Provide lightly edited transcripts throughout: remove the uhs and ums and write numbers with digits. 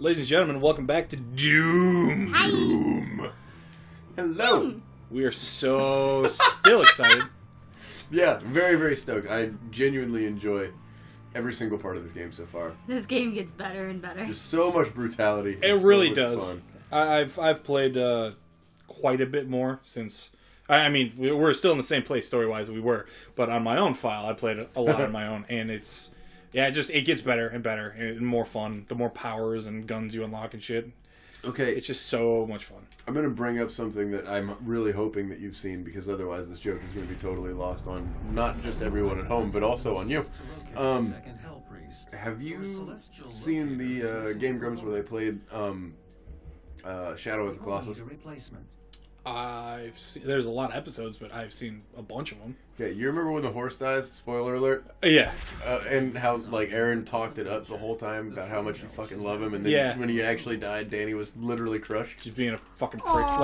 Ladies and gentlemen, welcome back to Doom. Hi. Doom. Hello. Doom. We are so still excited. Yeah, very, very stoked. I genuinely enjoy every single part of this game so far. This game gets better and better. There's so much brutality. It It's really so much does. fun. I've played quite a bit more since. I mean, we're still in the same place story-wise that we were, but on my own file, I played a lot on my own, and it gets better and better and more fun. The more powers and guns you unlock and shit, Okay, it's just so much fun. I'm going to bring up something that I'm really hoping that you've seen, because otherwise this joke is going to be totally lost on not just everyone at home, but also on you. Have you seen the Game Grumps where they played Shadow of the Colossus? There's a lot of episodes, but I've seen a bunch of them. Okay, you remember when the horse dies? Spoiler alert. Yeah. And how, like, Aaron talked it up the whole time about how much you fucking love him, and then when he actually died, Danny was literally crushed. Just being a fucking prick.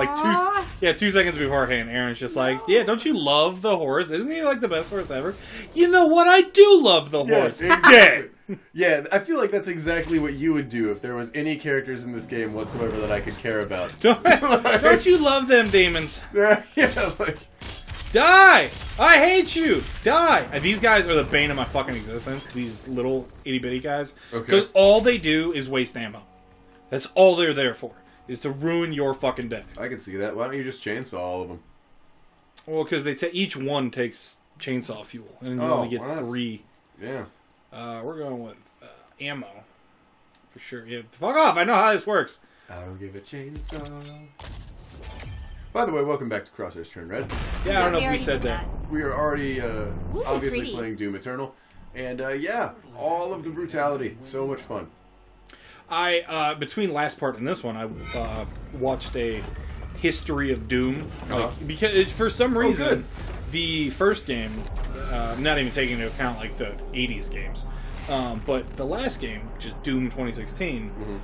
Like 2 seconds beforehand, Aaron's just like, yeah, don't you love the horse? Isn't he like the best horse ever? You know what? I do love the horse. Exactly. Yeah, I feel like that's exactly what you would do if there was any characters in this game whatsoever that I could care about. Don't you love them demons? Yeah, like... Die! I hate you! Die! And these guys are the bane of my fucking existence. These little itty-bitty guys. Okay. Because all they do is waste ammo. That's all they're there for. Is to ruin your fucking day. I can see that. Why don't you just chainsaw all of them? Well, because each one takes chainsaw fuel. And you only get 3. Yeah. We're going with ammo. For sure. Yeah, fuck off! I know how this works. I don't give a chainsaw. By the way, welcome back to Crosshairs Turn Red. Yeah, I don't know if we said that. We are already obviously pretty. playing Doom Eternal. And yeah, all of the brutality. So much fun. Between last part and this one, I watched a history of Doom. Because for some reason, the first game, not even taking into account like the 80s games, but the last game, which is Doom 2016,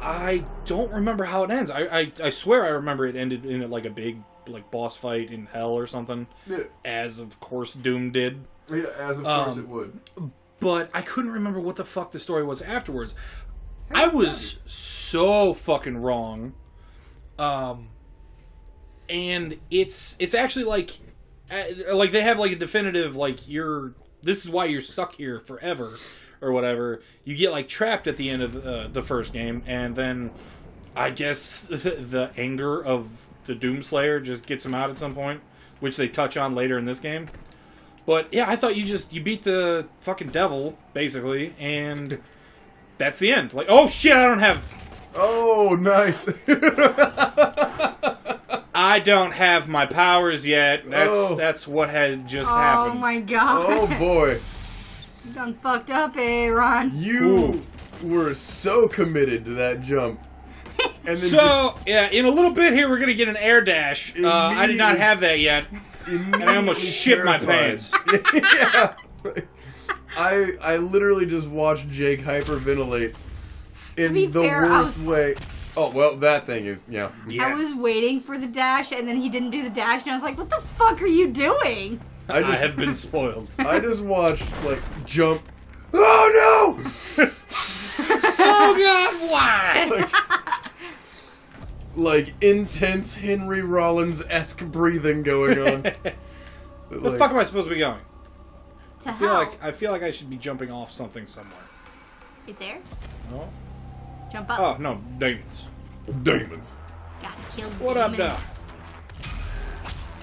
I don't remember how it ends. I swear I remember it ended in like a big boss fight in hell or something, as of course Doom did. Yeah, as of course it would. But I couldn't remember what the fuck the story was afterwards. I was so fucking wrong. And it's actually like they have like a definitive this is why you're stuck here forever or whatever. You get like trapped at the end of the first game, and then I guess the anger of the Doomslayer just gets him out at some point, which they touch on later in this game. But yeah, I thought you beat the fucking devil basically, and that's the end. Like, oh shit, I don't have. Oh, nice. I don't have my powers yet. That's what had just happened. Oh my god. Oh boy. You done fucked up, Aaron. You were so committed to that jump. And then yeah, in a little bit here, we're gonna get an air dash. I did not have that yet. And I almost shit my pants. Yeah. I literally just watched Jake hyperventilate in the worst way. Oh, well, that thing is, yeah. I was waiting for the dash, and then he didn't do the dash, and I was like, what the fuck are you doing? I have been spoiled. I just watched, jump. Oh, no! Oh, God, why? Like intense Henry Rollins-esque breathing going on. Where the fuck am I supposed to be going? To hell. I feel like I should be jumping off something somewhere. Right there? No? Jump up. Oh, no, demons. Demons. Gotta kill What up, demons. Doc?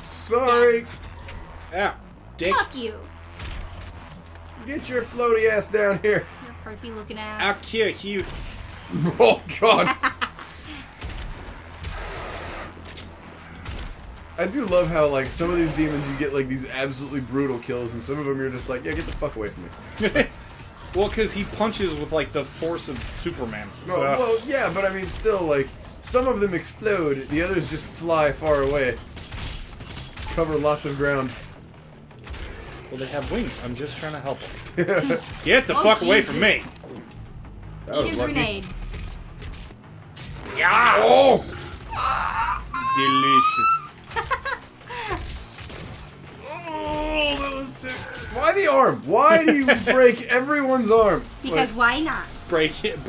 Sorry. Yeah, dick. Fuck you. Get your floaty ass down here. Your herpy looking ass. I'll kill you. Oh, God. I do love how, some of these demons you get, these absolutely brutal kills, and some of them you're just like, yeah, get the fuck away from me. Well, because he punches with, the force of Superman. No, well, yeah, but I mean, still, some of them explode, the others just fly far away. Cover lots of ground. Well, they have wings. I'm just trying to help them. Get the fuck away from me. That was Eat a lucky. grenade. Yeah. Oh! Delicious. Oh, that was sick. Why the arm? Why do you break everyone's arm? Because why not? Break it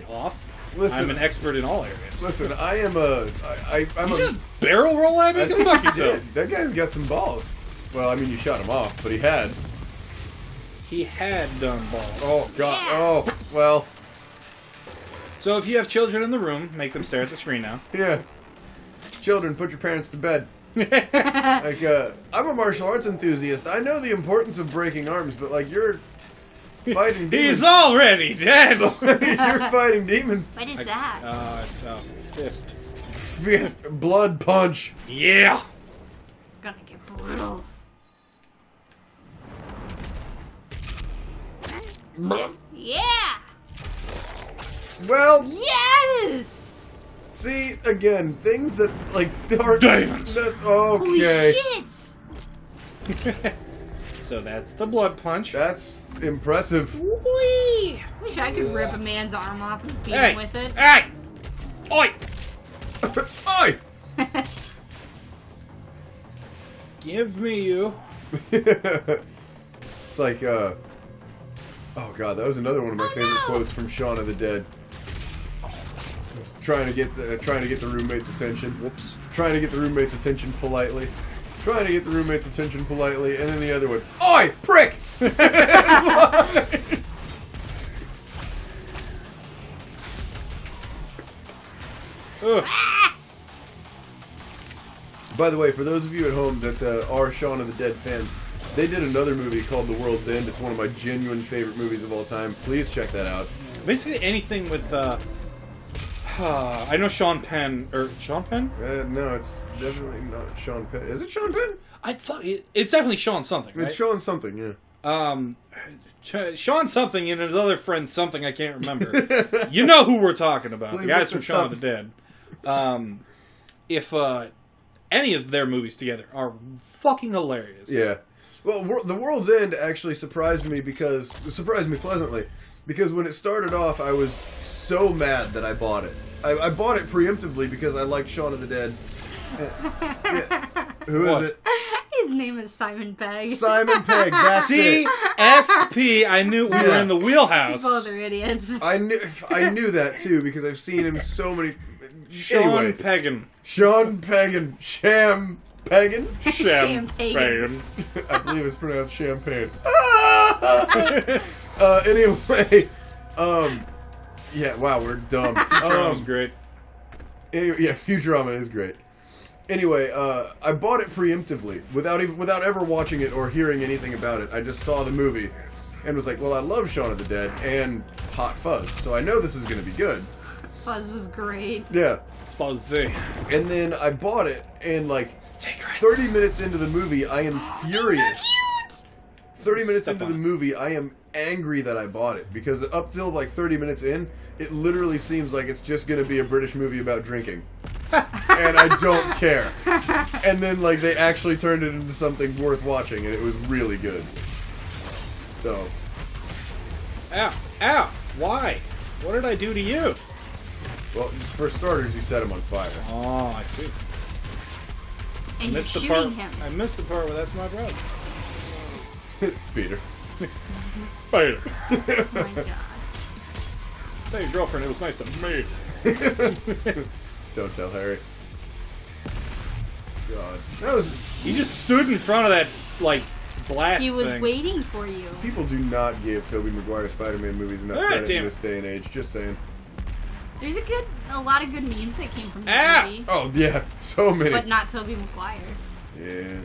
off. Listen, I'm an expert in all areas. Listen, I am I'm You a... just barrel roll at me? Go fuck yourself. That guy's got some balls. Well, I mean, you shot him off, but he had. He had done balls. Oh, God. Yeah. Oh, well. So if you have children in the room, make them stare at the screen now. Yeah. Children, put your parents to bed. Like, I'm a martial arts enthusiast. I know the importance of breaking arms, but, like, you're fighting demons. He's already dead! You're fighting demons. What is that? It's a fist. Fist, blood punch. Yeah! It's gonna get brutal. Yeah! Well, Yes! see, again, things that, like, aren't... Damn. Holy Okay. shit! So that's the blood punch. That's impressive. Whee! Wish I could rip a man's arm off and beat Hey! him with it. Hey! Oi! Oi! Give me you. It's like, oh god, that was another one of my favorite quotes from Shaun of the Dead. Just trying to get the roommate's attention. Whoops. Trying to get the roommate's attention politely. Trying to get the roommate's attention politely, and then the other one, oi, prick! Ugh. By the way, for those of you at home that are Shaun of the Dead fans, they did another movie called The World's End. It's one of my genuine favorite movies of all time. Please check that out. Basically anything with, I know Sean Penn, or Sean Penn? No, it's definitely not Sean Penn. Is it Sean Penn? I thought it's definitely Sean something, right? It's Sean something, yeah. Sean something and his other friend something I can't remember. You know who we're talking about. Please The guys look from this Shaun up. of the Dead. If any of their movies together are fucking hilarious. Yeah. Well, The World's End actually surprised me pleasantly, because when it started off, I was so mad that I bought it. I bought it preemptively because I liked Shaun of the Dead. Yeah. Who What? is it? His name is Simon Pegg. Simon Pegg. That's it. CSP. I knew we were Yeah. in the wheelhouse. Both are idiots. I knew that too because I've seen him so many. Sean Anyway, Peggin. Sean Pagan, Sham Pagan. Champagne. I believe it's pronounced champagne. Anyway, yeah. Wow, we're dumb. Sounds great. Anyway, yeah, Futurama is great. Anyway, I bought it preemptively without ever watching it or hearing anything about it. I just saw the movie and was like, well, I love Shaun of the Dead and Hot Fuzz, so I know this is going to be good. Fuzz was great. Yeah. Fuzzy. And then I bought it, and like 30 minutes into the movie, I am furious. 30 minutes Step into on the it. movie, I am angry that I bought it because up till like 30 minutes in, it literally seems like it's just going to be a British movie about drinking. And I don't care. And then like they actually turned it into something worth watching, and it was really good. So, Ow. Ow. Why? What did I do to you? well, for starters, you set him on fire. Oh, I see. And you're Missed the shooting part. him. I missed the part where that's my brother. Peter. Peter. Oh my god. Hey, girlfriend, it was nice to meet you. Don't tell Harry. God. That was... He just stood in front of that, like, blast He was thing. waiting for you. People do not give Tobey Maguire Spider-Man movies enough Ah, credit damn in it. this day and age. Just saying. There's a lot of good memes that came from Ah! that movie. Oh, yeah. So many. But not Tobey Maguire. Yeah.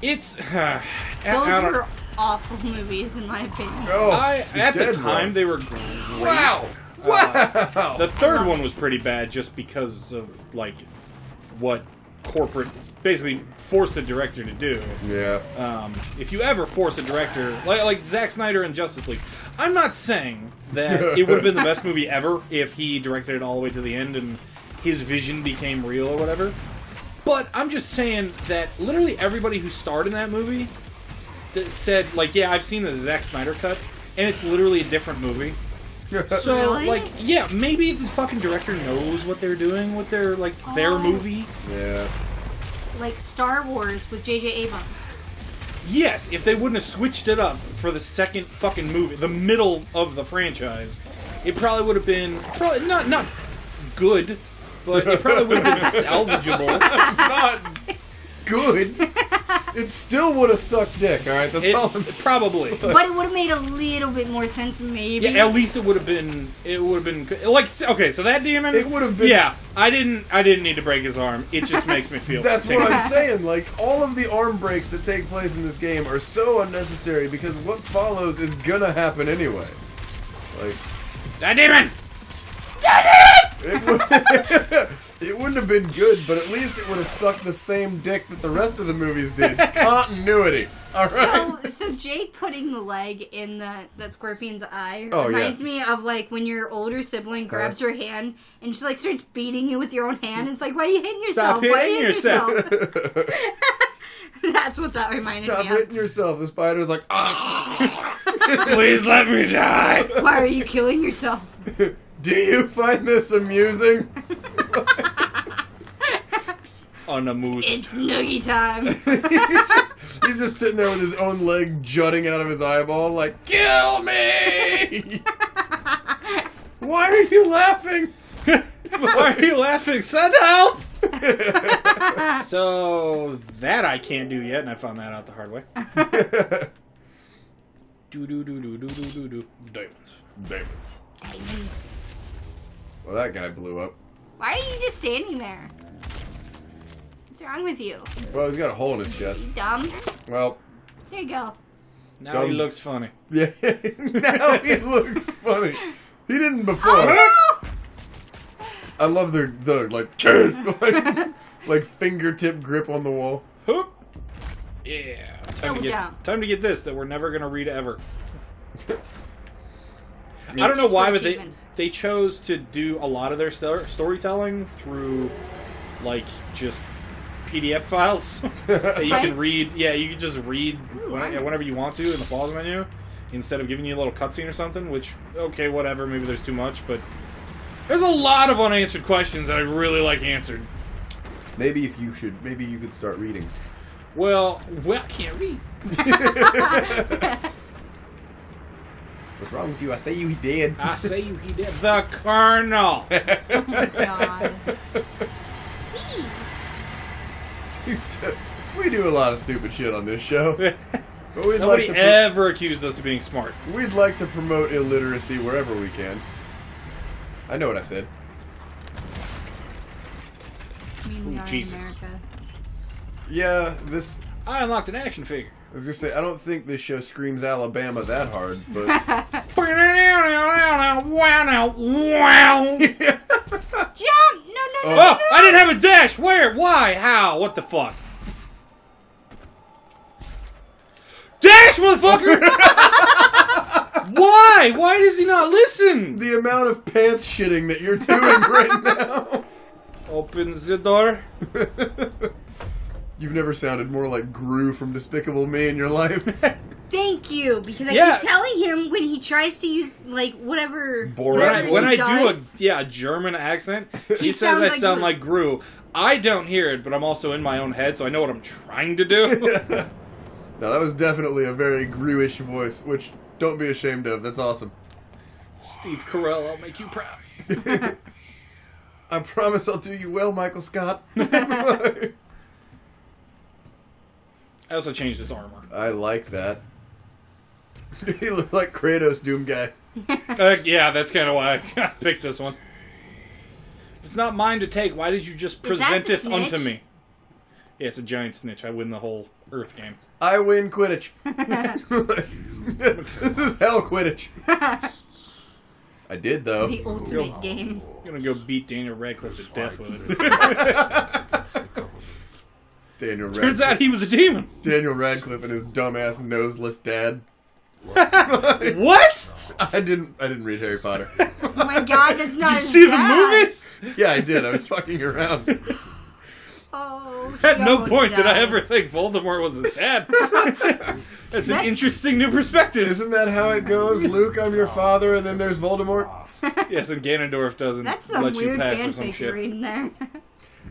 It's... Those I don't- were awful movies, in my opinion. Oh, at the dead time, wrong. they were great. Wow! Wow! The third one was pretty bad just because of, like, what corporate basically forced the director to do. Yeah. If you ever force a director, like Zack Snyder and Justice League, I'm not saying that it would have been the best movie ever if he directed it all the way to the end and his vision became real or whatever. But I'm just saying that literally everybody who starred in that movie that said, like, yeah, I've seen the Zack Snyder cut, and it's literally a different movie. So, Really? like, yeah, maybe the fucking director knows what they're doing with their, like, their Oh. movie. Yeah. Like Star Wars with J.J. Abrams. Yes, if they wouldn't have switched it up for the second fucking movie, the middle of the franchise, it probably would have been not good, but it probably would have been salvageable. Not good. It still would have sucked dick. All right, that's all. Probably. But it would have made a little bit more sense, maybe. Yeah, at least it would have been. It would have been like okay. So that demon. It would have been. Yeah, I didn't need to break his arm. It just makes me feel. That's what I'm saying. Like all of the arm breaks that take place in this game are so unnecessary because what follows is gonna happen anyway. Like that demon. It wouldn't have been good, but at least it would have sucked the same dick that the rest of the movies did. Continuity. All right. So Jake putting the leg in that scorpion's eye Oh, reminds yeah. me of like when your older sibling grabs your hand and just like starts beating you with your own hand. It's like, why are you hitting yourself? Stop Why are you hitting yourself? That's what that reminded Stop me of. hitting yourself. The spider's like, ah. Please let me die. Why are you killing yourself? Do you find this amusing? Unamused. It's noogie time. He's just sitting there with his own leg jutting out of his eyeball, like, kill me! Why are you laughing? Why are you laughing? Send help! So that I can't do yet, and I found that out the hard way. Do. Diamonds. Diamonds. Well, that guy blew up. Why are you just standing there? What's wrong with you? Well, he's got a hole in his chest. You dumb? Well, There you go. Now Dumb. he looks funny. yeah, now he looks funny. He didn't before. Oh, no! I love the like fingertip grip on the wall. Hoop. Yeah. Time to get this that we're never gonna read ever. I don't know why, but they chose to do a lot of their storytelling through like just PDF files that you can read. Yeah, you can just read whenever you want to in the pause menu instead of giving you a little cutscene or something. Which, okay, whatever. Maybe there's too much, but there's a lot of unanswered questions that I really like answered. Maybe you could start reading. Well, I can't read. What's wrong with you? I say you he did. I say you he did. The Colonel. Oh my god. We do a lot of stupid shit on this show. But we'd Nobody like to ever accused us of being smart. we'd like to promote illiteracy wherever we can. I know what I said. We are Jesus. America. Yeah, this... I unlocked an action figure. I was gonna say, I don't think this show screams Alabama that hard, but... Wow. Jump! No, Oh. Oh, I didn't have a dash. Where? Why? How? What the fuck? Dash, motherfucker! Why? Why does he not listen? The amount of pants shitting that you're doing right now. Opens the door. You've never sounded more like Gru from Despicable Me in your life. Thank you, because I Yeah. keep telling him when he tries to use like whatever. Borat. whatever When he I do does, a German accent, he says sounds I like sound Gru. like Gru. I don't hear it, but I'm also in my own head, so I know what I'm trying to do. No, that was definitely a very Gru-ish voice, which don't be ashamed of. That's awesome. Steve Carell, I'll make you proud. I promise I'll do you well, Michael Scott. I also changed his armor. I like that. He looked like Kratos, Doom guy. Yeah, that's kind of why I picked this one. It's not mine to take. Why did you just Is that present the it unto snitch? me? Yeah, it's a giant snitch. I win the whole Earth game. I win Quidditch. This is hell Quidditch. I did, though. the ultimate game. I'm gonna go beat Daniel Radcliffe to death with it. Daniel Radcliffe. Turns out he was a demon. Daniel Radcliffe and his dumbass noseless dad. What? I didn't read Harry Potter. Oh my god, that's not Did you his see dad. the movies? Yeah, I did. I was fucking around. Oh, At he no almost point did I died. ever think Voldemort was his dad. That's an That- interesting new perspective. Isn't that how it goes? Luke, I'm your father, and then there's Voldemort? Yes, and Ganondorf doesn't That's some let you weird pass or some fanfic shit. you're reading there.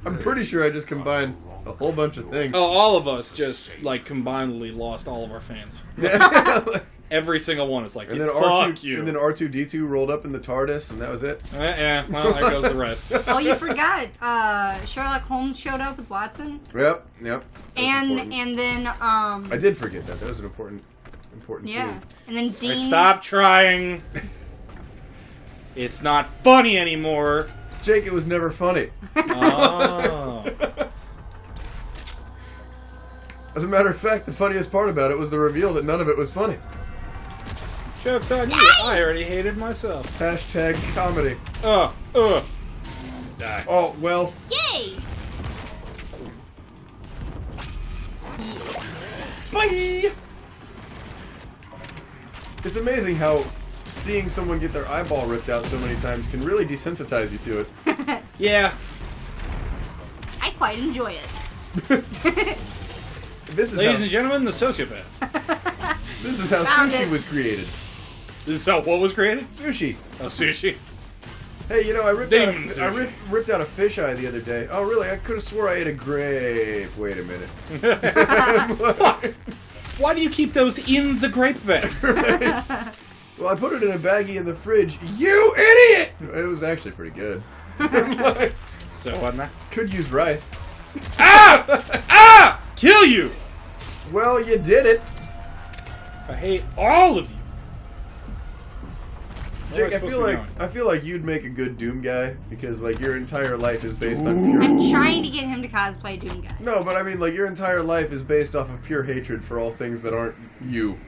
I'm pretty sure I just combined a whole bunch of things. Oh, all of us just, like, combinedly lost all of our fans. Every single one is like, And then fuck you. And then R2D2 rolled up in the TARDIS, and that was it. Yeah, well, there goes the rest. Oh, you forgot. Sherlock Holmes showed up with Watson. Yep. And then I did forget that. That was an important yeah. scene. And then Dean. Stop trying. It's not funny anymore. Jake, it was never funny. Oh. As a matter of fact, the funniest part about it was the reveal that none of it was funny. Joke's on you. I already hated myself. Hashtag comedy. Die. Oh, well. Yay! Bye! It's amazing how seeing someone get their eyeball ripped out so many times can really desensitize you to it. Yeah. I quite enjoy it. Ladies and gentlemen, the sociopath. This is how Found sushi it. was created. This is how what was created? Sushi. Oh, sushi. Hey, you know, I ripped Demon out sushi. ripped out a fisheye the other day. Oh, really? I could have swore I ate a grape. Wait a minute. Fuck. Why do you keep those in the grape bag? Well, I put it in a baggie in the fridge. You idiot! It was actually pretty good. So what now? Could use rice. Ah! Kill you! Well, you did it. I hate all of you. Where Jake, am supposed to be I feel like you'd make a good Doom guy because like your entire life is based on I'm trying to get him to cosplay Doom Guy. No, but I mean like your entire life is based off of pure hatred for all things that aren't you.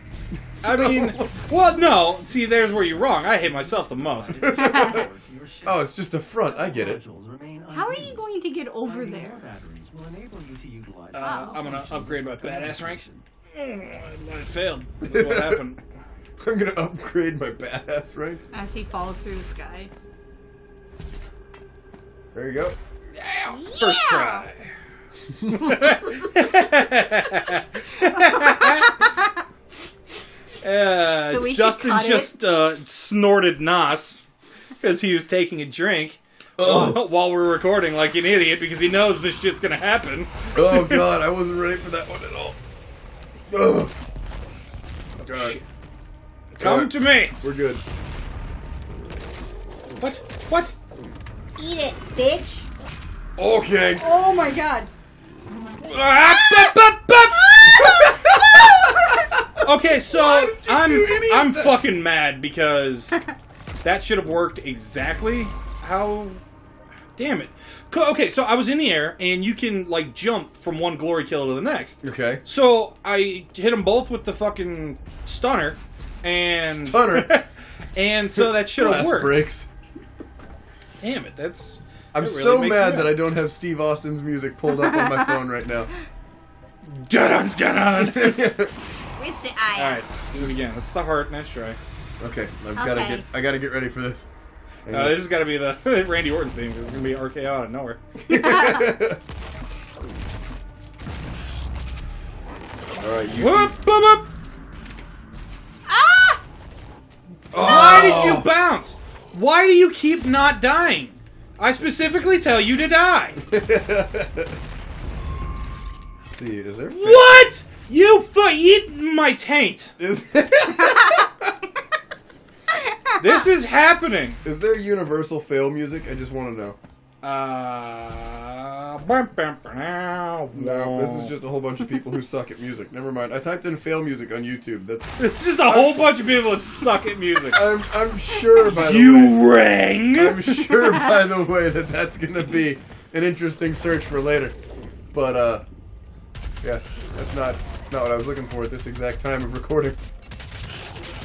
I mean, well, no. See, there's where you're wrong. I hate myself the most. Oh, it's just a front. I get it. How are you going to get over there? I'm gonna upgrade my badass rank. I failed. Look what happened. I'm gonna upgrade my badass rank. As he falls through the sky. There you go. Yeah! First try. So we should Justin cut just snorted Nos because he was taking a drink while we're recording like an idiot because he knows this shit's gonna happen. Oh god, I wasn't ready for that one at all. Ugh. Alright. Come to me. We're good. What? What? Eat it, bitch! Okay. Oh my god! Ah, okay, so I'm fucking mad because that should have worked exactly how. Damn it. Okay, so I was in the air and you can like jump from one glory kill to the next. Okay. So I hit them both with the fucking stunner, and Stunner. and so that should have Glass worked. breaks. Damn it, that's. I'm that really so makes me mad that I don't have Steve Austin's music pulled up on my phone right now. Dun dun dun. With the eye. All right, do it again. It's the heart. Nice try. Okay, Okay. I gotta get ready for this. This has got to be the Randy Orton's theme because it's gonna be RKO out of nowhere. All right, you. Whoop, whoop, whoop. Ah! Why did you bounce? Why do you keep not dying? I specifically tell you to die. Let's see, is there? What? You eat my taint. Is This is happening. is there universal fail music? I just want to know. No, this is just a whole bunch of people who suck at music. Never mind. I typed in fail music on YouTube. That's. It's just a whole bunch of people that suck at music. I'm sure by the way. You rang. I'm sure by the way that that's gonna be an interesting search for later. But yeah, it's not what I was looking for at this exact time of recording.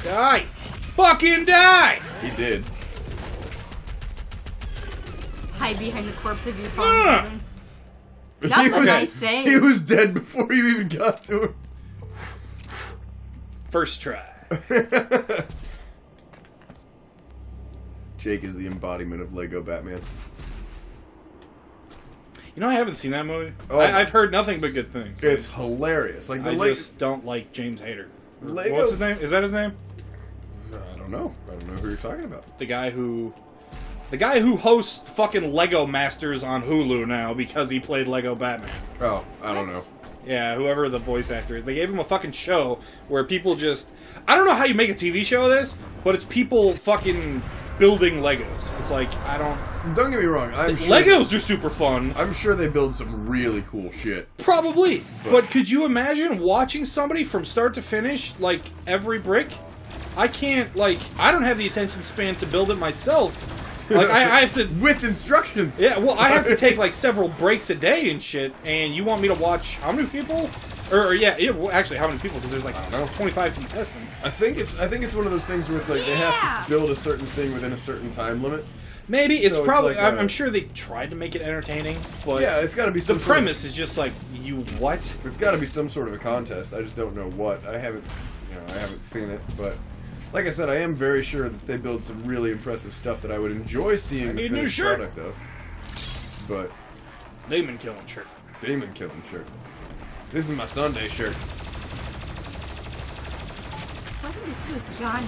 Die. Fucking die. He did. Hide behind the corpse of your fallen brother. That's He a was- nice saying. He was dead before you even got to him. First try. Jake is the embodiment of Lego Batman. You know, I haven't seen that movie. Oh. I've heard nothing but good things. It's hilarious. Like the I Lego. just don't like James Hayter. Lego- What's his name? Is that his name? I don't know. I don't know who you're talking about. The guy who hosts fucking Lego Masters on Hulu now because he played Lego Batman. Oh, I don't know. That's Yeah, whoever the voice actor is. They gave him a fucking show where people just... I don't know how you make a TV show of this, but it's people fucking building Legos. It's like, I don't... Don't get me wrong. Legos are super fun. I'm sure they build some really cool shit. Probably. But could you imagine watching somebody from start to finish, like, every brick? I can't, like... I don't have the attention span to build it myself. Like, I have to... With instructions! Yeah, well, I have to take, like, several breaks a day and shit, and you want me to watch how many people? Or yeah, well, actually, how many people? Because there's, like, I don't know, 25 contestants. I think it's one of those things where it's like they have to build a certain thing within a certain time limit. Maybe. It's So probably... it's like I'm sure they tried to make it entertaining, but... Yeah, it's got to be The some sort of- premise is just like, you what? It's got to be some sort of a contest. I just don't know what. I haven't seen it, but like I said, I am very sure that they build some really impressive stuff that I would enjoy seeing the need a new finished shirt. product of. But Damon killing shirt. Damon killing shirt. This is my Sunday shirt. What is this gun?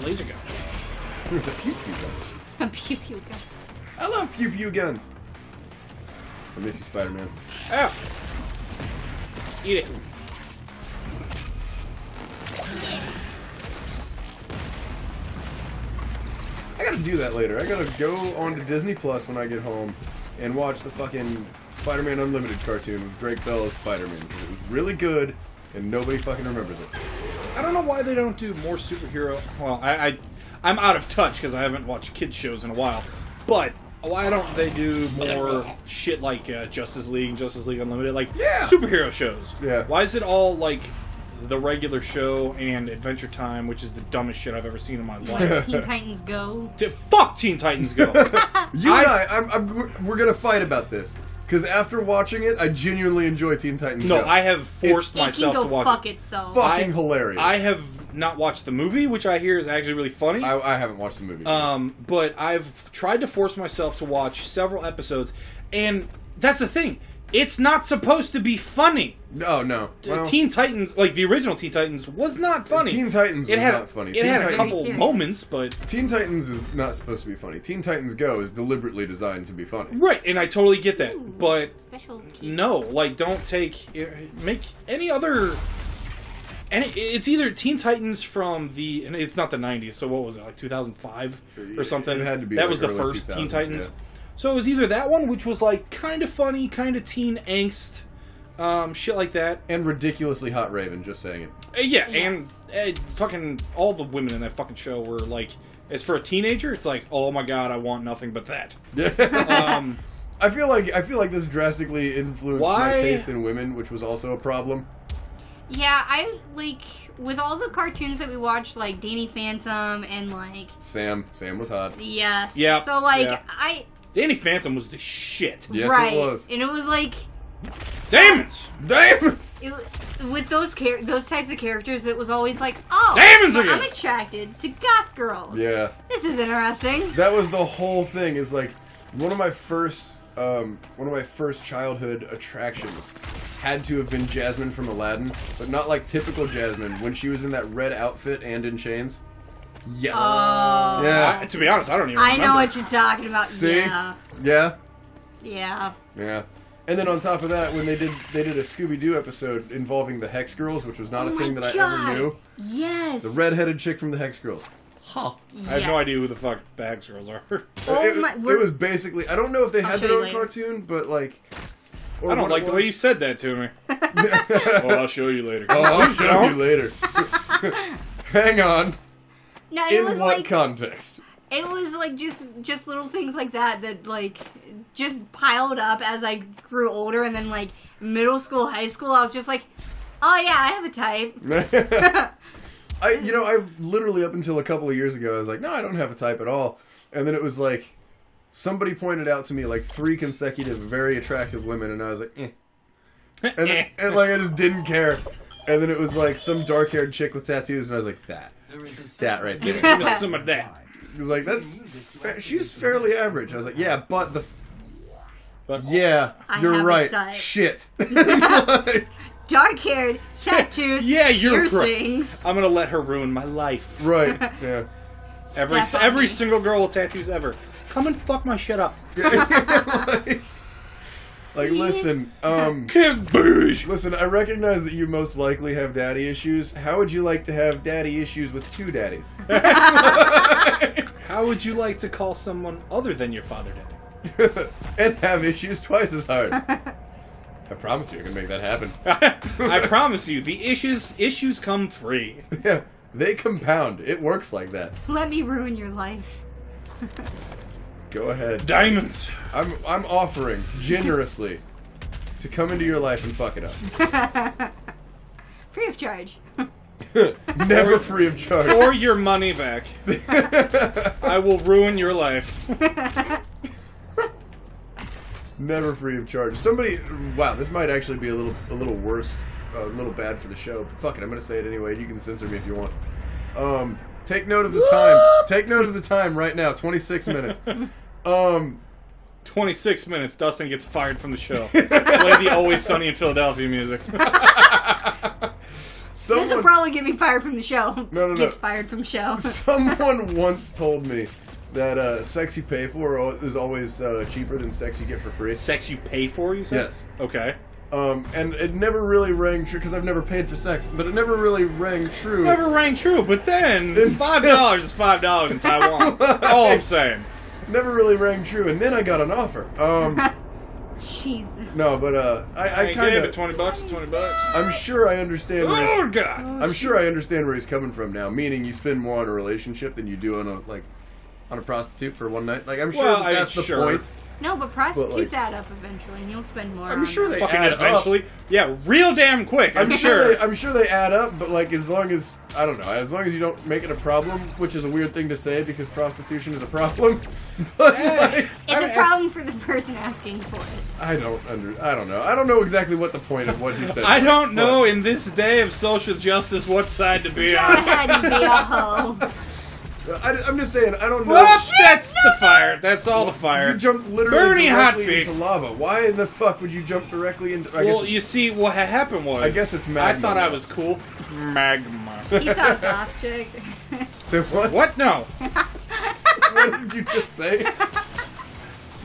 Laser gun. It's a pew pew gun. A pew pew gun. I love pew pew guns. I miss you, Spider-Man. Ow! Eat it. I gotta do that later. I gotta go on to Disney Plus when I get home and watch the fucking Spider-Man Unlimited cartoon with Drake Bell as Spider-Man. It was really good, and nobody fucking remembers it. I don't know why they don't do more superhero... Well, I'm out of touch because I haven't watched kids shows in a while. But why don't they do more shit like Justice League Unlimited? Like, Yeah. superhero shows. Yeah. Why is it all, like, the regular show and Adventure Time, which is the dumbest shit I've ever seen in my life? Teen Titans Go. Fuck Teen Titans Go! You and we're gonna fight about this. Because after watching it, I genuinely enjoy Teen Titans No, Go. I have forced It can myself go to watch fuck it. itself. Fucking hilarious. I have not watched the movie, which I hear is actually really funny. I haven't watched the movie. But I've tried to force myself to watch several episodes, and that's the thing. It's not supposed to be funny. No. Well, Teen Titans, like the original Teen Titans, was not funny. Teen Titans was not funny. It Teen had a Titans- couple Serious. moments, but... Teen Titans is not supposed to be funny. Teen Titans Go is deliberately designed to be funny. Right, and I totally get that. Ooh. But Special key. no, like, don't make any other... And it's either Teen Titans from the... And it's not the 90s, so what was it, like 2005 or something? It had to be That like was the early first Teen 2000s, Titans. yeah. So it was either that one, which was like kind of funny, kind of teen angst, shit like that. And ridiculously hot Raven, just saying it. Yeah, Yes. and fucking all the women in that fucking show were like, as for a teenager, it's like, oh my god, I want nothing but that. Um, I feel like this drastically influenced my Why- taste in women, which was also a problem. Yeah, I like with all the cartoons that we watched, like Danny Phantom and like Sam was hot. yes, Yep, So like yeah. Danny Phantom was the shit. Yes, right, it was. and it was like Damons! Damn! with those those types of characters, it was always like, oh, Damons I'm again! attracted to goth girls. Yeah. This is interesting. That was the whole thing. Is like one of my first childhood attractions had to have been Jasmine from Aladdin, but not like typical Jasmine when she was in that red outfit and in chains. Yes. Oh. Yeah. To be honest, I don't even I remember. know what you're talking about. See? Yeah. Yeah. Yeah. Yeah. And then on top of that, when they did a Scooby-Doo episode involving the Hex Girls, which was not Oh a thing my that I God. ever knew. Yes. The red-headed chick from the Hex Girls. Huh. I have no idea who the fuck the Hex Girls are. Oh it, my- it was basically, I don't know if they I'll had show their you own later. cartoon, but like... or I don't what like it the was. way you said that to me. Well, I'll show you later. Oh, I'll Please show don't. you later. Hang on. No, it In was what like context? it was like just little things like that like just piled up as I grew older, and then like middle school, high school, I was just like, oh yeah, I have a type. I literally up until a couple of years ago, I was like, no, I don't have a type at all. And then it was like, somebody pointed out to me like 3 consecutive very attractive women, and I was like, eh. And like I just didn't care. And then it was like some dark-haired chick with tattoos, and I was like, that right there. Give me some of that. He was like, she's fairly average. I was like, yeah, but But yeah, I you're have a right. type. Shit. Dark-haired, tattoos, Yeah, you're piercings. I'm gonna let her ruin my life. Right. Yeah. Step on Every me. single girl with tattoos ever. Come and fuck my shit up. like Like, listen, Boosh. listen, I recognize that you most likely have daddy issues. How would you like to have daddy issues with two daddies? How would you like to call someone other than your father daddy? And have issues twice as hard. I promise you I can make that happen. I promise you, the issues come free. Yeah, they compound. It works like that. Let me ruin your life. Go ahead. Diamonds. I'm offering generously to come into your life and fuck it up. Free of charge. Never free of charge. Or your money back. I will ruin your life. Never free of charge. Somebody, wow, this might actually be a little worse, a little bad for the show. But fuck it, I'm gonna say it anyway. You can censor me if you want. Take note of the time. Take note of the time right now. 26 minutes. 26 minutes. Dustin gets fired from the show. Play the Always Sunny in Philadelphia music. This will probably get me fired from the show. No. Gets fired from show. Someone once told me that sex you pay for is always cheaper than sex you get for free. Sex you pay for, you said? Yes. Okay. And it never really rang true, because I've never paid for sex, but it never really rang true. Never rang true, but then $5 is $5 in Taiwan. All I'm saying. Never really rang true, and then I got an offer. Jesus. No, but I kind gave of it $20, $20. I'm sure I understand where Oh he's, God! I'm sure I understand where he's coming from now. Meaning, you spend more on a relationship than you do on a prostitute for one night. Like, I'm sure that's the point. No, but prostitutes add up eventually, and you'll spend more. I'm sure they Fucking add eventually. up. Yeah, real damn quick. I'm sure they add up, but like as long as I don't know, as long as you don't make it a problem, which is a weird thing to say because prostitution is a problem. But like, It's a problem for the person asking for it. I don't know. I don't know exactly what the point of what he said. I was, don't know but- in this day of social justice what side to be Go on. ahead and be a hoe. I'm just saying, I don't know. Well, that's the fire. That's all the fire. You jumped literally Burning hot directly feet. into lava. Why in the fuck would you jump directly into? Well, you see, what had happened was... I guess it's magma I thought I now. was cool. Magma. He saw a goth chick. Say what? What? No. What did you just say?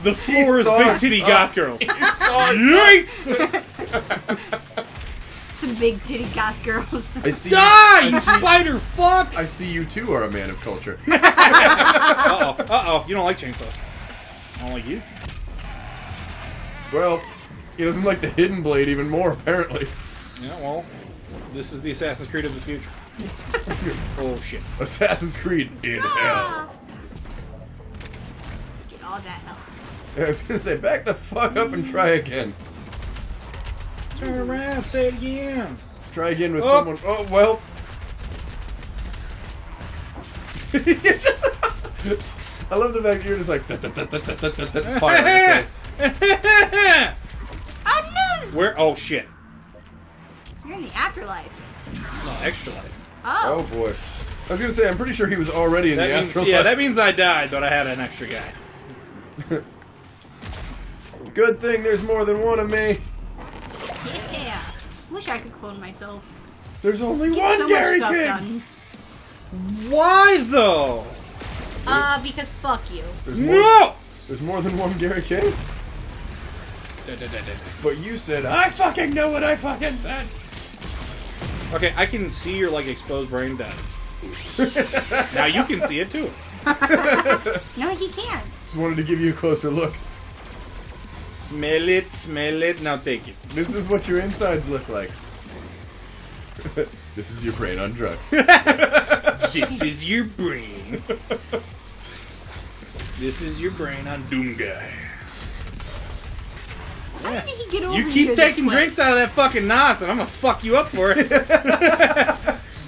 The floor is saw big it. titty goth girls. Sorry. Yikes! Some big titty goth girls. I see. Die, you I see, spider fuck! I see you too are a man of culture. Uh-oh. You don't like chainsaws. I don't like you. Well, he doesn't like the hidden blade even more, apparently. Yeah, well, this is the Assassin's Creed of the future. Oh, shit. Assassin's Creed in hell. Get all that help. I was gonna say, back the fuck up and try again. Turn around, say it again. Try again with Oh. someone. Oh, well. I love the fact that you're just like, fire on your face. Oh, no! Where? Oh, shit. You're in the afterlife. No, extra life. Oh boy. I was gonna say, I'm pretty sure he was already in That the means, afterlife. yeah, that means I died, but I had an extra guy. Good thing there's more than one of me. Yeah. Wish I could clone myself. There's only Get one so Gary much stuff King. done. Why, though? Because fuck you. There's more, No! there's more than one Gary King. But you said, I fucking know what I fucking said. Okay, I can see your, like, exposed brain dead. Now you can see it, too. No, he can't. Just wanted to give you a closer look. Smell it, now take it. This is what your insides look like. This is your brain on drugs. This is your brain. This is your brain on Doom Guy. How did he get over You here keep this taking quick? drinks out of that fucking nos, and I'm gonna fuck you up for it.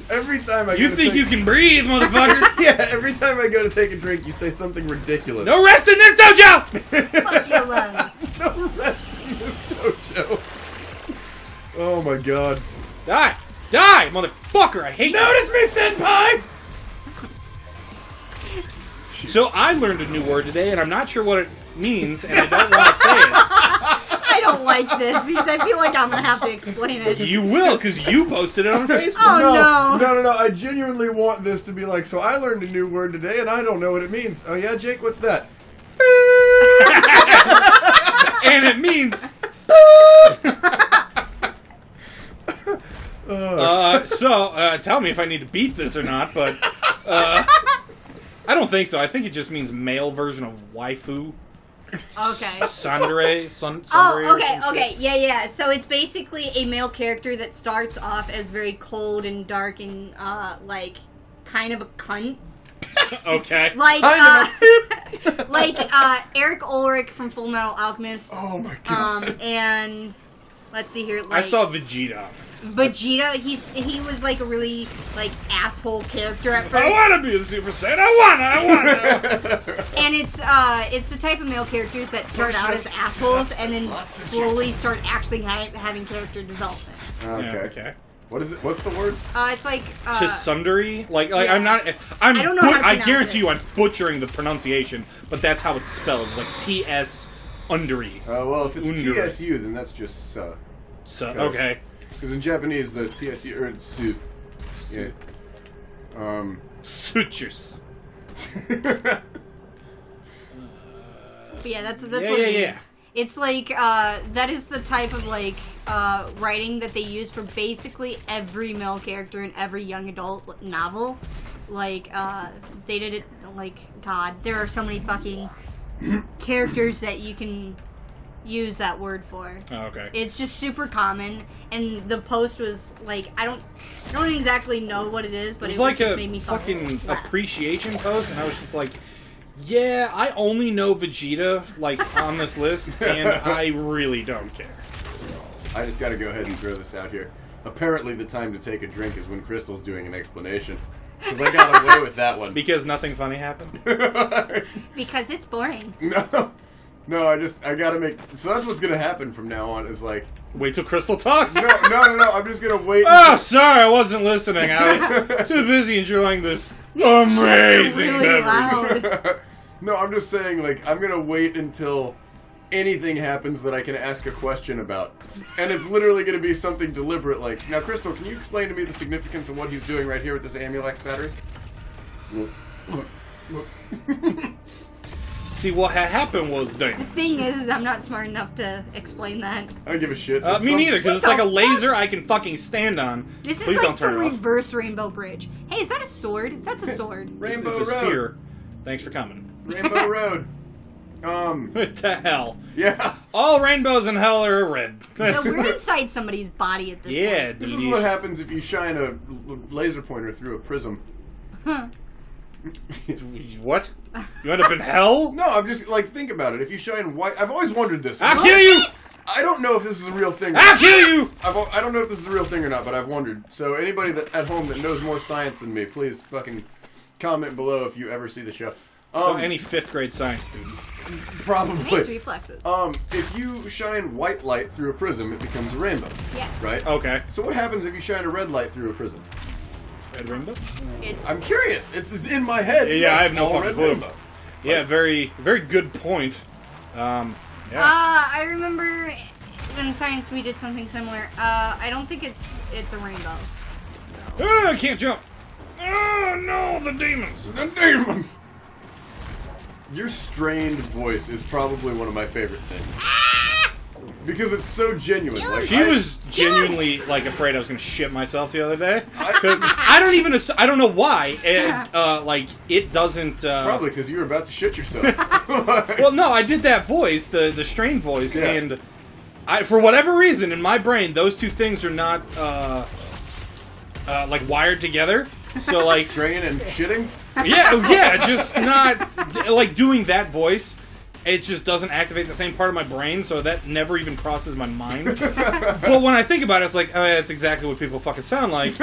Every time I You go to think take, you can breathe, motherfucker? Yeah, every time I go to take a drink, you say something ridiculous. No rest in this dojo! Fuck your lungs. No rest in this dojo. Oh my god. Die! Die, motherfucker! I hate Notice me, senpai! you. So I learned a new word today, and I'm not sure what it means, and I don't want to say it. I don't like this because I feel like I'm gonna have to explain it. You will, because you posted it on Facebook. Oh, no. No. I genuinely want this to be like, so I learned a new word today and I don't know what it means. Oh yeah, Jake, what's that? And it means tell me if I need to beat this or not, but I don't think so. I think it just means male version of waifu. Okay. Tsundere. Oh, okay. Yeah. So it's basically a male character that starts off as very cold and dark and like kind of a cunt. Okay. Like Eric Ulrich from Full Metal Alchemist. Oh my god. And let's see here. I saw Vegeta. Vegeta, he was like a really like asshole character at first. I want to be a Super Saiyan. I want to. And it's the type of male characters that start out as assholes and then slowly start actually having character development. Okay. Yeah, okay. What is it? What's the word? It's like Tsundere? Like yeah. I don't know how to I pronounce guarantee it. you I'm butchering the pronunciation, but that's how it's spelled. It's like TS Underi. Well, if it's Underi. TSU, then that's just So, okay. Because in Japanese, the TSU or it's su. Yeah. Sutures. But yeah, that's what it yeah. is. It's like that is the type of like writing that they use for basically every male character in every young adult novel. Like they did it like God. There are so many fucking characters that you can use that word for. Oh, okay. It's just super common, and the post was like I don't exactly know what it is, but It was it like just a made me fucking laugh. appreciation post, and I was just like, yeah, I only know Vegeta, like, on this list, and I really don't care. I just gotta go ahead and throw this out here. Apparently the time to take a drink is when Crystal's doing an explanation. Because I got away with that one. Because nothing funny happened? Because it's boring. No, I gotta make... So that's what's gonna happen from now on, is like... Wait till Crystal talks? No, I'm just gonna wait Oh, sorry, I wasn't listening. I was too busy enjoying this amazing really beverage. loud. No, I'm just saying, like, I'm gonna wait until anything happens that I can ask a question about. And it's literally gonna be something deliberate, like, now, Crystal, can you explain to me the significance of what he's doing right here with this Amulex battery? See, what had happened was then. The thing is I'm not smart enough to explain that. I don't give a shit. Me neither, because it's What like a the laser I can fucking stand on. This Please is don't like the turn it off. reverse Rainbow Bridge. Hey, is that a sword? That's a sword. Rainbow It's a Road. sphere. Thanks for coming. Rainbow Road. What the hell? Yeah. All rainbows in hell are red. So we're inside somebody's body at this Yeah, point. This is dude. what happens if you shine a laser pointer through a prism. Huh. What? You end up in hell? No, I'm just, like, think about it. If you shine white... I've always wondered this. I'll kill you! I don't know if this is a real thing. I'll kill you! I don't know if this is a real thing or not, but I've wondered. So anybody that at home that knows more science than me, please fucking comment below if you ever see the show. So any 5th grade science student. Nice Probably. reflexes. If you shine white light through a prism, it becomes a rainbow, Yes. right? Okay. So what happens if you shine a red light through a prism? Red rainbow? I'm curious. It's in my head. Yeah, Yes, I have no all fucking red clue. rainbow. Yeah, very, very good point. Yeah. I remember in science we did something similar. I don't think it's a rainbow. I can't jump. Oh no, the demons. The demons! Your strained voice is probably one of my favorite things. Because it's so genuine. Like, She was genuinely like afraid I was gonna shit myself the other day. 'Cause I don't know why. It doesn't. Probably because you were about to shit yourself. Well, no, I did that voice, the strained voice, Yeah. and for whatever reason in my brain, those two things are not like wired together. So like, Strain and shitting? yeah, just not like doing that voice. It just doesn't activate the same part of my brain, so that never even crosses my mind. But when I think about it, it's like, oh, yeah, that's exactly what people fucking sound like.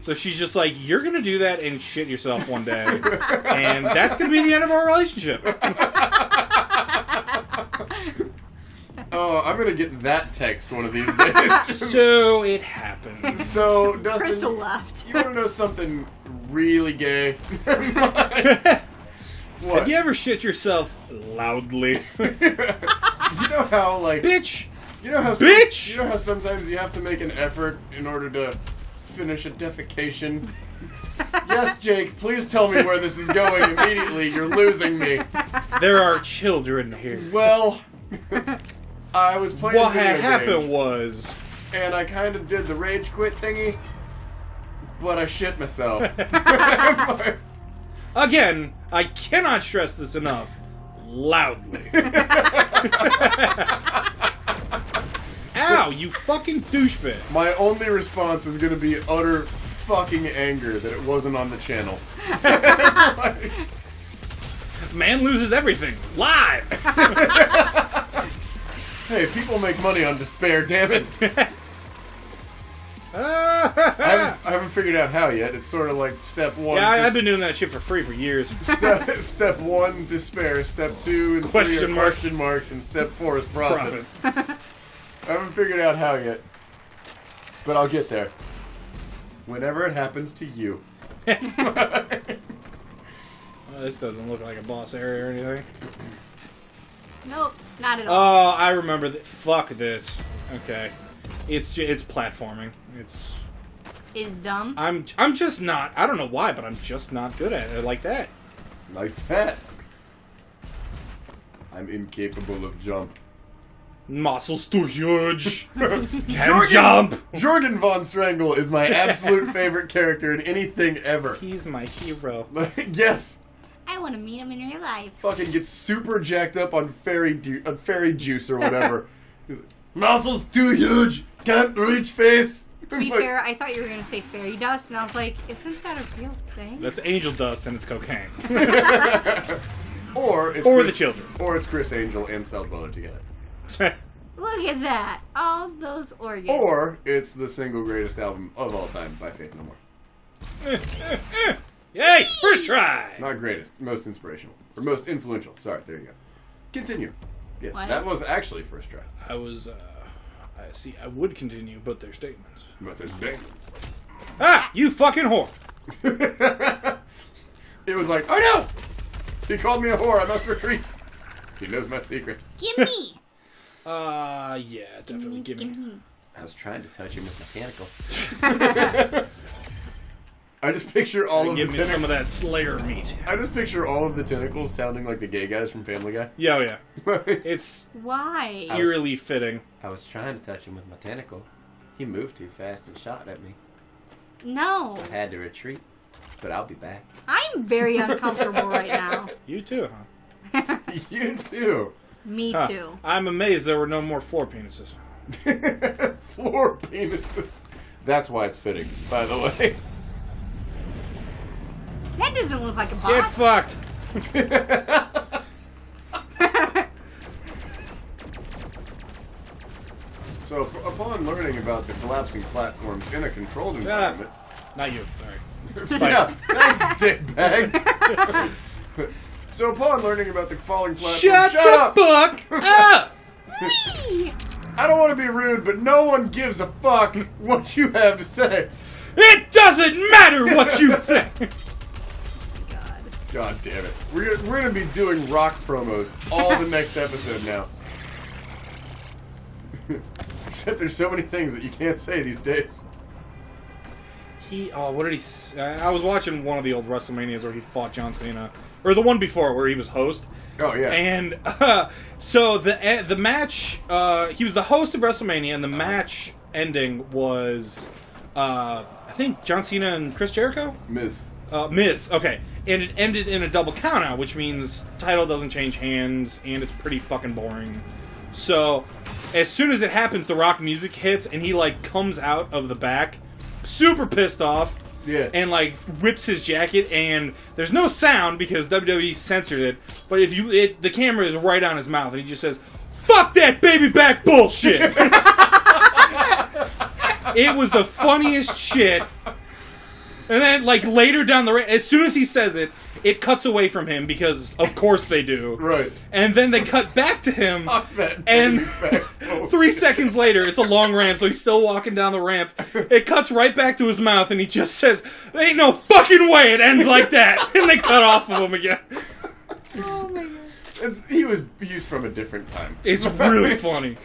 So she's just like, you're gonna do that and shit yourself one day, and that's gonna be the end of our relationship. Oh, I'm gonna get that text one of these days. So it happens. So, Dustin, Crystal left. you wanna know something really gay? What? Have you ever shit yourself loudly? You know how, like... Bitch! You know how Bitch! You know how sometimes you have to make an effort in order to finish a defecation? Yes, Jake, please tell me where this is going immediately. You're losing me. There are children here. Well, I was playing What video had happened games. was and I kind of did the rage quit thingy, but I shit myself. Again, I cannot stress this enough. Loudly. Ow, you fucking douchebag. My only response is going to be utter fucking anger that it wasn't on the channel. Like, Man loses everything. Live! hey, people make money on despair, damn it. I haven't figured out how yet. It's sort of like step one. Yeah, I've been doing that shit for free for years. Step one, despair. Step two and three are question marks, and step four is profit. I haven't figured out how yet, but I'll get there. Whenever it happens to you. Well, this doesn't look like a boss area or anything. Nope, not at all. Oh, I remember. Fuck this. Okay, it's platforming. Is dumb. I'm just not. I don't know why, but I'm just not good at it like that. Like that. I'm incapable of jump. Muscles too huge. Can jump. Jorgen von Strangle is my absolute favorite character in anything ever. He's my hero. Yes. I want to meet him in real life. Fucking gets super jacked up on fairy juice or whatever. Muscles too huge. Can't reach face. To be fair, I thought you were going to say fairy dust, and I was like, isn't that a real thing? That's angel dust and it's cocaine. Or the children. Or it's Chris Angel and Southbound together. Look at that. All those organs. Or it's the single greatest album of all time by Faith No More. Yay! First try! Not greatest, most inspirational. Or most influential. Sorry, there you go. Continue. Yes, What? that was actually first try. I I would continue, but they're statements. But there's statements. Ah! You fucking whore! It was like, oh no! He called me a whore, I must retreat. He knows my secret. Gimme! Yeah, definitely give me. I was trying to touch him with mechanical. I just picture all of the Give me some of that Slayer meat. I just picture all of the tentacles sounding like the gay guys from Family Guy. Yeah, oh yeah. It's Why? eerily fitting. I was trying to touch him with my tentacle. He moved too fast and shot at me. No. I had to retreat, but I'll be back. I'm very uncomfortable right now. You too, huh? You too. Me Huh. too. I'm amazed there were no more floor penises. Floor penises. That's why it's fitting, by the way. That doesn't look like a Get boss. fucked! So, upon learning about the collapsing platforms in a controlled environment... Not you, sorry. Yeah, thanks, dickbag. So, upon learning about the falling platforms... Shut the up! fuck up! Whee! I don't want to be rude, but no one gives a fuck what you have to say. It doesn't matter what you think! God. God damn it. We're going to be doing rock promos all the next episode now. Except there's so many things that you can't say these days. What did he I was watching one of the old WrestleManias where he fought John Cena. Or the one before where he was host. Oh, yeah. And so the match, he was the host of WrestleMania, and the match ending was, I think, John Cena and Chris Jericho? Miz. Miz, okay. And it ended in a double countout, which means title doesn't change hands, and it's pretty fucking boring. So, as soon as it happens, the rock music hits, and he, like, comes out of the back, super pissed off, Yeah. and, like, rips his jacket, and there's no sound because WWE censored it, but if the camera is right on his mouth, and he just says, "Fuck that baby back bullshit!" It was the funniest shit. And then, like, later down the road, as soon as he says it, it cuts away from him because, of course, they do. Right. And then they cut back to him, Fuck that and baby back bullshit. 3 seconds later, it's a long ramp, so he's still walking down the ramp. It cuts right back to his mouth, and he just says, "There ain't no fucking way it ends like that." And they cut off of him again. Oh my god. He's from a different time. It's really funny.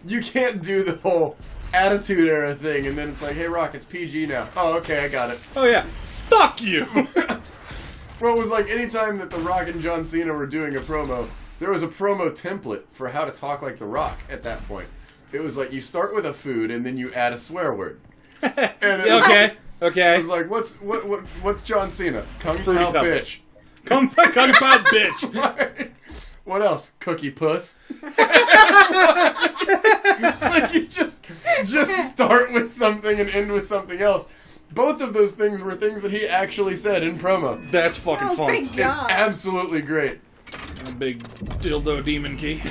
You can't do the whole Attitude Era thing, and then it's like, hey, Rock, it's PG now. Oh, okay, I got it. Oh, yeah. Fuck you! Well, it was like anytime that The Rock and John Cena were doing a promo, there was a promo template for how to talk like The Rock at that point. It was like you start with a food and then you add a swear word. And it Okay. It Okay. was like, what's John Cena? Kung Fruity Pao Pebbles. bitch. Kung Pao bitch. Right. What else? Cookie puss. Like you just start with something and end with something else. Both of those things were things that he actually said in promo. That's fucking Oh my fun. It's God. absolutely great. A big dildo demon key.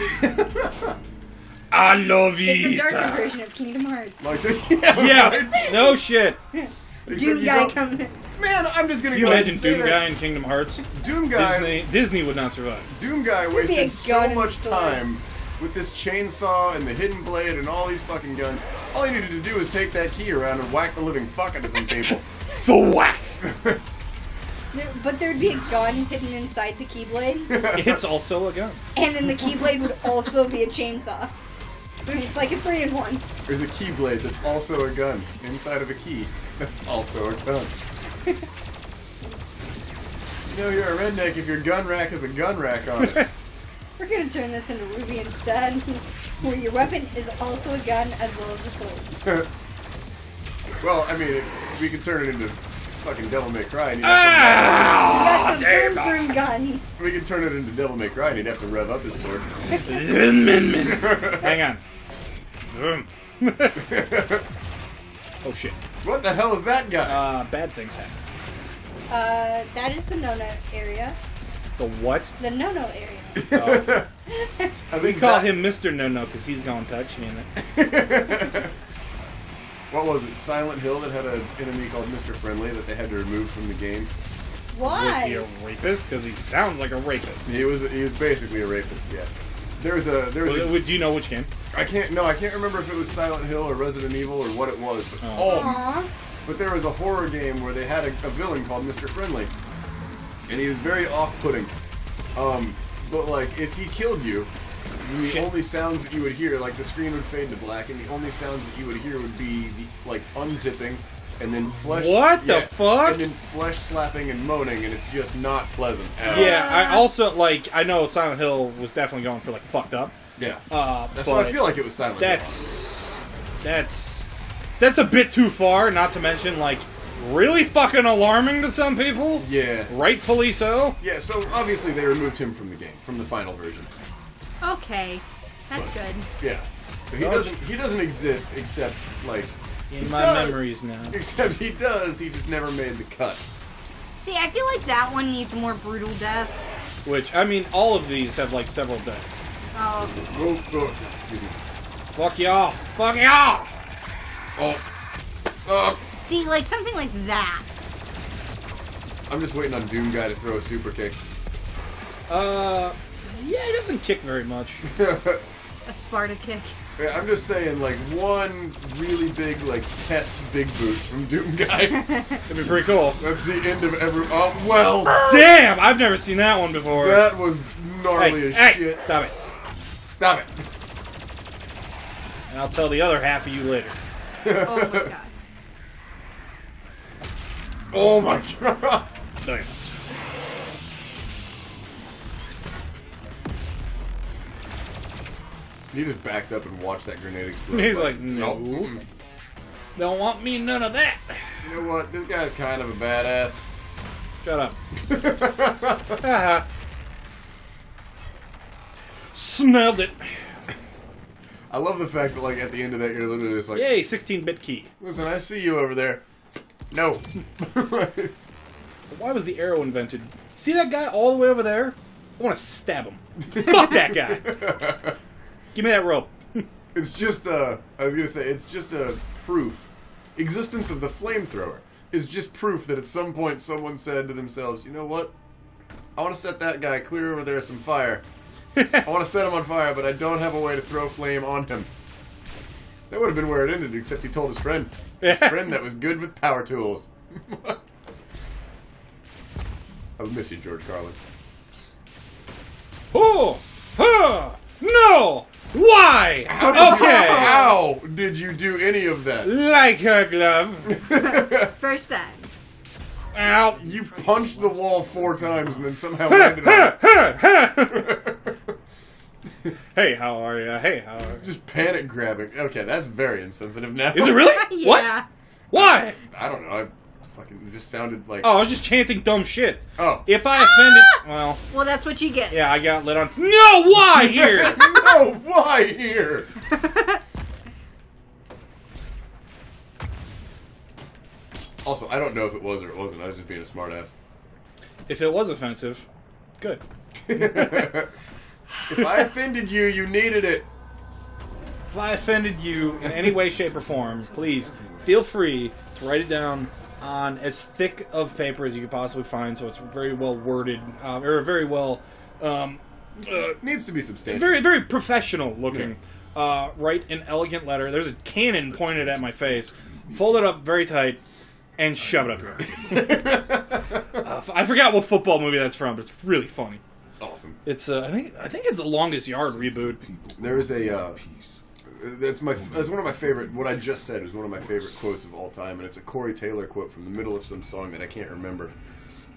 I love you. It's a darker version of Kingdom Hearts. Like, Yeah. right? No shit. Except Doom you guy don't- coming. Man, I'm just gonna Can you go ahead imagine and say Doom that Guy in Kingdom Hearts? Doom Guy. Disney would not survive. Doom Guy be a wasted gun so and much sword. time with this chainsaw and the hidden blade and all these fucking guns. All he needed to do was take that key around and whack the living fuck out of some people. The whack. But there'd be a gun hidden inside the Keyblade, It's also a gun. and then the Keyblade would also be a chainsaw. It's like a 3-in-1. There's a keyblade that's also a gun inside of a key that's also a gun. You know you're a redneck if your gun rack has a gun rack on it. We're gonna turn this into Ruby instead, where your weapon is also a gun as well as a sword. Well, I mean, we could turn it into fucking Devil May Cry and you'd You have got the boom boom gun. to, we could turn it into Devil May Cry and he'd have to rev up his sword. Hang on. Oh shit. What the hell is that guy? Bad things happen. That is the no-no area. The what? The no-no area. I We think call that- him Mr. No-No because he's gonna touch me in it. What was it? Silent Hill that had an enemy called Mr. Friendly that they had to remove from the game. Was he Why? a rapist? Because he sounds like a rapist. He was basically a rapist. Yeah. There was a Would you know which game? I can't remember if it was Silent Hill or Resident Evil or what it was. But, Aww. but there was a horror game where they had a villain called Mr. Friendly, and he was very off-putting. But like if he killed you, the Shit. only sounds that you would hear, like the screen would fade to black, and the only sounds that you would hear would be the, like unzipping, and then flesh. What the fuck? And then flesh slapping and moaning, and it's just not pleasant at all. Yeah, I also I know Silent Hill was definitely going for like fucked up. Yeah. That's So I feel like it was Silent Hill. that's a bit too far. Not to mention like really fucking alarming to some people. Yeah. Rightfully so. Yeah, so obviously they removed him from the game, from the final version. Okay. That's good. Yeah. So he doesn't exist except like In he my does. memories now. Except he does, he just never made the cut. See, I feel like that one needs a more brutal death. Which I mean, all of these have like several deaths. Oh. Oh, excuse me. Fuck y'all. Fuck y'all. Oh. See, like something like that. I'm just waiting on Doom Guy to throw a super kick. Yeah, he doesn't kick very much. A Sparta kick. Yeah, I'm just saying, like, one really big, like, test big boot from Doom Guy. That'd be pretty cool. That's the end of every... Oh, well, Damn, I've never seen that one before. that was gnarly as hey, shit. stop it. Stop it. And I'll tell the other half of you later. Oh my god. Oh my god. No, you're not. He just backed up and watched that grenade explode. He's like, no. Mm-mm. Don't want me none of that. You know what? This guy's kind of a badass. Shut up. Haha. Smelled it. I love the fact that, like, at the end of that, you're literally just like, Yay, 16-bit key. listen, I see you over there. No. Why was the arrow invented? See that guy all the way over there? I want to stab him. Fuck that guy. Give me that rope. It's just I was gonna say, it's just a proof. Existence of the flamethrower is just proof that at some point someone said to themselves, you know what? I want to set that guy clear over there some fire. I want to set him on fire, but I don't have a way to throw flame on him. That would have been where it ended, except he told his friend. His friend that was good with power tools. I miss you, George Carlin. Oh! Huh! No! Why? Okay. How did you do any of that? Like her glove. First time. Ow. You punched the wall 4 times and then somehow landed on it. Hey, how are you? Hey, how are you? Just panic grabbing. Okay, that's very insensitive now. Is it really? Yeah. What? Why? I don't know. It just sounded like. Oh, I was just chanting dumb shit. Oh. If I offended, well, Well, that's what you get. yeah, I got lit on. No, why here? No, why here? Also, I don't know if it was or it wasn't. I was just being a smartass. If it was offensive, good. If I offended you, you needed it. If I offended you in any way, shape, or form, please feel free to write it down on as thick of paper as you could possibly find, so it's very well worded, or very well, Needs to be substantial. very, very professional looking. Write an elegant letter. There's a cannon pointed at my face. Fold it up very tight and shove it up here. I forgot what football movie that's from, but it's really funny. It's awesome. It's I think it's the Longest Yard reboot. There is a. That's one of my favorite. What I just said is one of my favorite quotes of all time, and it's a Corey Taylor quote from the middle of some song that I can't remember.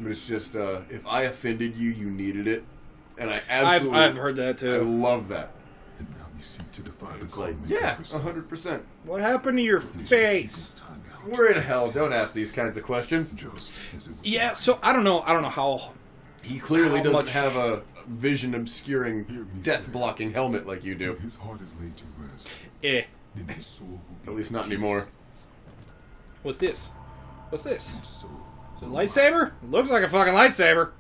But it's just, if I offended you, you needed it, and I absolutely. I've heard that too. I love that. And now you seek to defy the It's like, common yeah, purpose. 100%. What happened to your face? We're in hell. Don't ask these kinds of questions. Just as it was Yeah, so I don't know how. He clearly How doesn't much- have a vision-obscuring, death-blocking helmet like you do. his heart is laid to rest, Eh. and his soul will be At least not peace. anymore. What's this? What's this? So, Is it a lightsaber? It looks like a fucking lightsaber.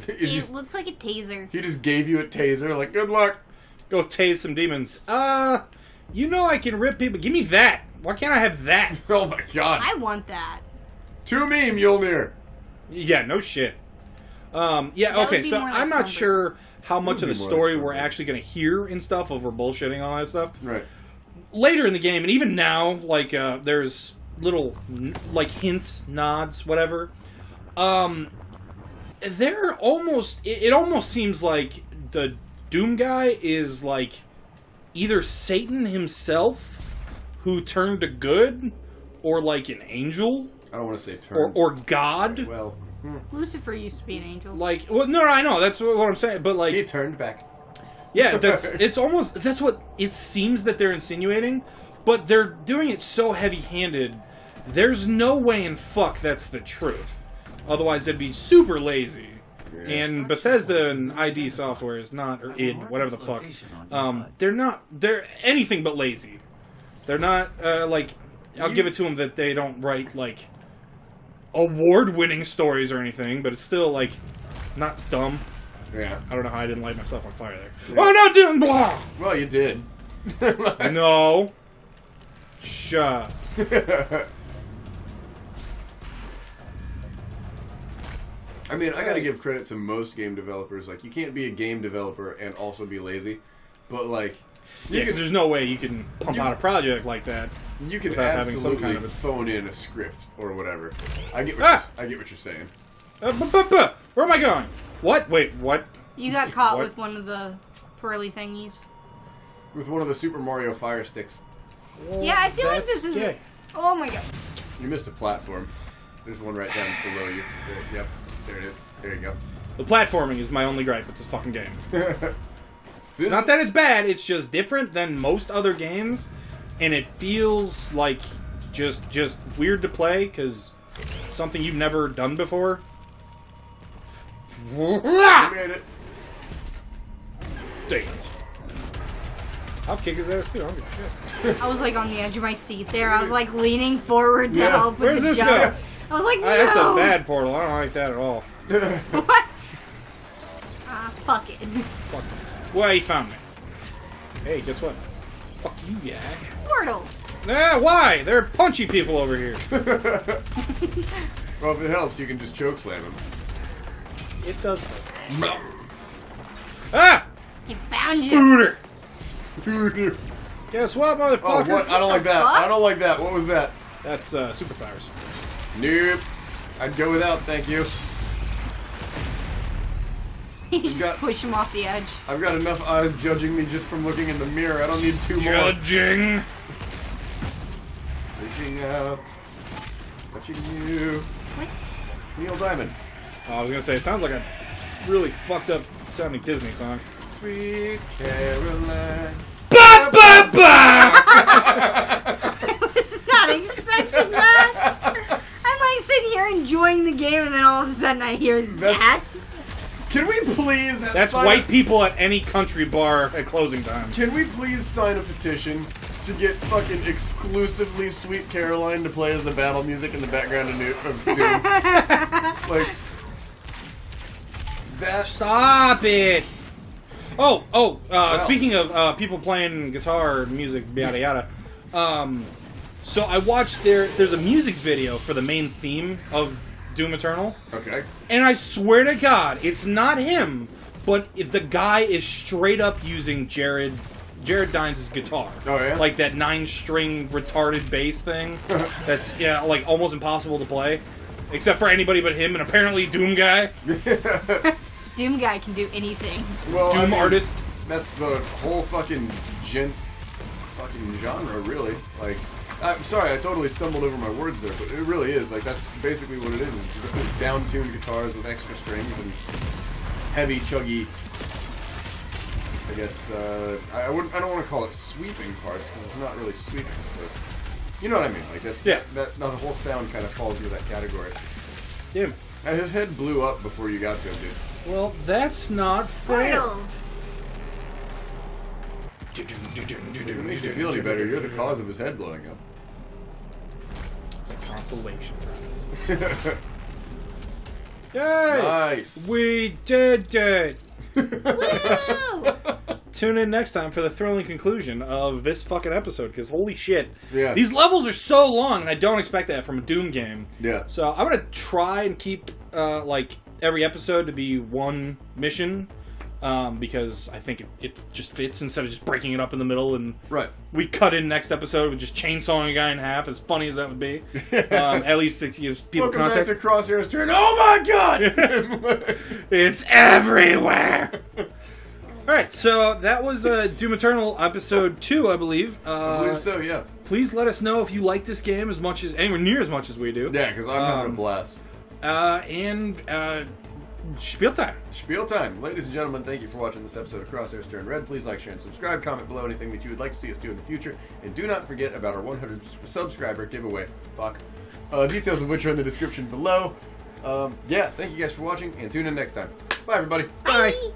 It looks like a taser. He just gave you a taser, like, good luck. Go tase some demons. You know I can rip people. Give me that. Why can't I have that? Oh my god. I want that. To me, Mjolnir. Yeah, no shit. Yeah, That would okay, be so more like I'm not Stormbreaker. sure how much of Would the be more story like we're Stormbreaker. actually going to hear and stuff over bullshitting all that stuff. Right. Later in the game, and even now, like, there's little, like, hints, nods, whatever. They're almost, it almost seems like the Doom guy is, like, either Satan himself, who turned to good, or, like, an angel, I don't want to say turn. or God. Well, Lucifer used to be an angel. Like, well, no, I know, that's what I'm saying, but, like... he turned back. Yeah, it's almost, that's what it seems that they're insinuating, but they're doing it so heavy-handed, there's no way in fuck that's the truth. Otherwise, they'd be super lazy. Yeah. And Bethesda and ID Software is not, or id, whatever the fuck, they're anything but lazy. They're not, like, I'll give it to them that they don't write, like, award-winning stories or anything, but it's still, like, not dumb. Yeah. I don't know how I didn't light myself on fire there. Oh, no, doing blah! Well, you did. No. Shut. I mean, I gotta give credit to most game developers. Like, you can't be a game developer and also be lazy. But, like, Yeah, because there's no way you can pump You- out a project like that. you can without having some absolutely kind of a- phone in a script or whatever. I get Ah! what you're saying. Where am I going? What? Wait, what? You got caught What? with one of the twirly thingies. With one of the Super Mario Fire Sticks. Yeah, I feel like this is. That's gay. Oh my god. You missed a platform. There's one right down below you. There, yep, there it is. There you go. The platforming is my only gripe with this fucking game. So this Not that it's bad, it's just different than most other games, and it feels like just weird to play, because something you've never done before. you made it. Dang it. I'll kick his ass too, I don't give a shit. I was like on the edge of my seat there. I was like leaning forward to Yeah. help with Where's the this jump. go? I was like, no. That's a bad portal, I don't like that at all. What? Ah, fuck it. Fuck. Well, he found me. Hey, guess what? Fuck you, guy. Portal. Why? There are punchy people over here. Well, if it helps, you can just choke slam him. It does. Ah! I found you. Booter! Oh, Guess what, motherfucker? what? I don't like that. fuck? I don't like that. What was that? That's superpowers. Nope. I'd go without, thank you. You just got- push him off the edge. I've got enough eyes judging me just from looking in the mirror. I don't need two more. Judging. Reaching out. Touching you. What? Neil Diamond. Oh, I was gonna say, it sounds like a really fucked up sounding Disney song. Sweet Caroline. Ba ba ba! I was not expecting that. I'm like sitting here enjoying the game, and then all of a sudden I hear that. Can we please That's sign white people at any country bar at closing time. Can we please sign a petition to get fucking exclusively Sweet Caroline to play as the battle music in the background of Doom? Like that. Stop it! Well. Speaking of people playing guitar, music, yada yada. So I watched there's a music video for the main theme of Doom Eternal. Okay. And I swear to God, it's not him, but if the guy is straight up using Jared Dines' guitar. Oh, yeah? Like that 9-string retarded bass thing. That's, yeah, like almost impossible to play. Except for anybody but him, and apparently Doom guy. Doom guy can do anything. Well, Doom artist. That's the whole fucking genre, really. Like, I'm sorry, I totally stumbled over my words there, but it really is. Like, that's basically what it is. It's down-tuned guitars with extra strings and heavy, chuggy. I guess I don't want to call it sweeping parts because it's not really sweeping, but you know what I mean. Like that's that the whole sound kind of falls into that category. Yeah. His head blew up before you got to him, dude. Well, that's not fair. Portal. If it makes you feel any better, you're the cause of his head blowing up. It's a consolation prize. Yay! Nice. We did it! Woo! Tune in next time for the thrilling conclusion of this fucking episode, because holy shit. Yeah. These levels are so long, and I don't expect that from a Doom game. Yeah. So I'm going to try and keep, like, every episode to be one mission, because I think it just fits instead of just breaking it up in the middle, and Right. we cut in next episode with just chainsawing a guy in half, as funny as that would be. At least it gives people Welcome context. back to Crosshair's turn. Oh my god! It's everywhere! Alright, so that was Doom Eternal episode 2, I believe. I believe so, yeah. Please let us know if you like this game as much as, anywhere near as much as we do. Yeah, because I'm having a blast. Spiel time. Spiel time. Ladies and gentlemen, thank you for watching this episode of Crosshairs Turn Red. Please like, share, and subscribe. Comment below anything that you would like to see us do in the future. And do not forget about our 100 subscriber giveaway. Details of which are in the description below. Yeah, thank you guys for watching, and tune in next time. Bye, everybody. Bye. Bye.